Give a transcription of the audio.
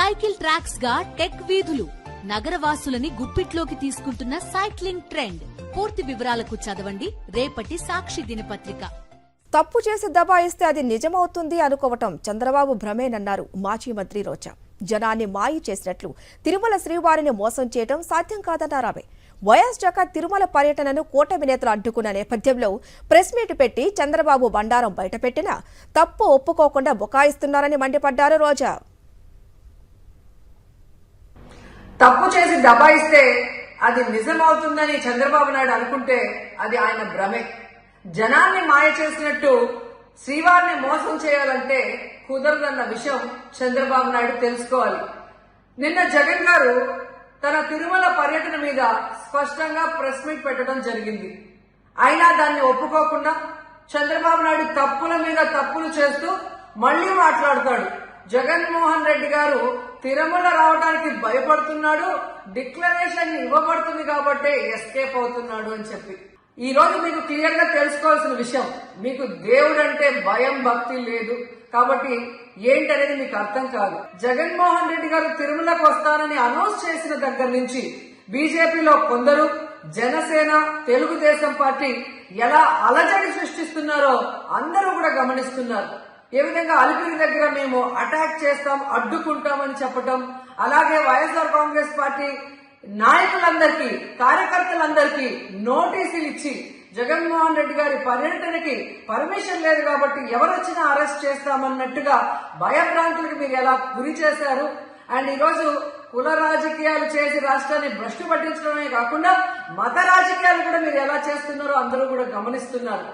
Cycle tracks గా tech వీధులు నగరవాసులని గుప్పిట్లోకి తీసుకుంటున్న సైక్లింగ్ ట్రెండ్. పూర్తి వివరాలకు చదవండి రేపటి సాక్షి దినపత్రిక. తప్పు చేసి దబాయిస్తే అది నిజమవుతుంది అనుకోవటం చంద్రబాబు భ్రమేనన్నారు మాజీ మంత్రి రోజా. జనాన్ని మాయి చేసినట్లు తిరుమల శ్రీవారిని మోసం చేయడం సాధ్యం కాదన్నారామె. వైఎస్ జగన్ తిరుమల పర్యటనను కూటమి నేతలు అడ్డుకున్న నేపథ్యంలో ప్రెస్ మీట్ పెట్టి చంద్రబాబు బండారం బయటపెట్టినా తప్పు ఒప్పుకోకుండా బుకాయిస్తున్నారని మండిపడ్డారు రోజా. తప్పు చేసి దబాయిస్తే అది నిజమవుతుందని చంద్రబాబు నాయుడు అనుకుంటే అది ఆయన భ్రమే. జనాన్ని మాయ చేసినట్టు శ్రీవారిని మోసం చేయాలంటే కుదరదన్న విషయం చంద్రబాబు నాయుడు తెలుసుకోవాలి. నిన్న జగన్ గారు తన తిరుమల పర్యటన మీద స్పష్టంగా ప్రెస్ మీట్ పెట్టడం జరిగింది. అయినా దాన్ని ఒప్పుకోకుండా చంద్రబాబు నాయుడు తప్పుల మీద తప్పులు చేస్తూ మళ్లీ మాట్లాడతాడు. జగన్మోహన్ రెడ్డి గారు తిరుమల రావడానికి భయపడుతున్నాడు, డిక్లరేషన్ ఇవ్వబడుతుంది కాబట్టి ఎస్కేప్ అవుతున్నాడు అని చెప్పి. ఈ రోజు మీకు క్లియర్ గా తెలుసుకోవాల్సిన విషయం, మీకు దేవుడు అంటే భయం భక్తి లేదు కాబట్టి ఏంటనేది మీకు అర్థం కాదు. జగన్మోహన్ రెడ్డి గారు తిరుమలకు వస్తారని అనౌన్స్ చేసిన దగ్గర నుంచి బీజేపీలో కొందరు, జనసేన, తెలుగుదేశం పార్టీ ఎలా అలజడి సృష్టిస్తున్నారో అందరూ కూడా గమనిస్తున్నారు. ఏ విధంగా అలిపిరి దగ్గర మేము అటాక్ చేస్తాం, అడ్డుకుంటామని చెప్పటం, అలాగే వైఎస్ఆర్ కాంగ్రెస్ పార్టీ నాయకులందరికీ, కార్యకర్తలందరికీ నోటీసులు ఇచ్చి జగన్మోహన్ రెడ్డి గారి పర్యటనకి పర్మిషన్ లేదు కాబట్టి ఎవరొచ్చినా అరెస్ట్ చేస్తామన్నట్టుగా భయభ్రాంతులకు మీరు ఎలా గురి చేశారు. అండ్ ఈరోజు కుల రాజకీయాలు చేసి రాష్ట్రాన్ని భ్రష్టు పట్టించడమే కాకుండా మత రాజకీయాలు కూడా మీరు ఎలా చేస్తున్నారో అందరూ కూడా గమనిస్తున్నారు.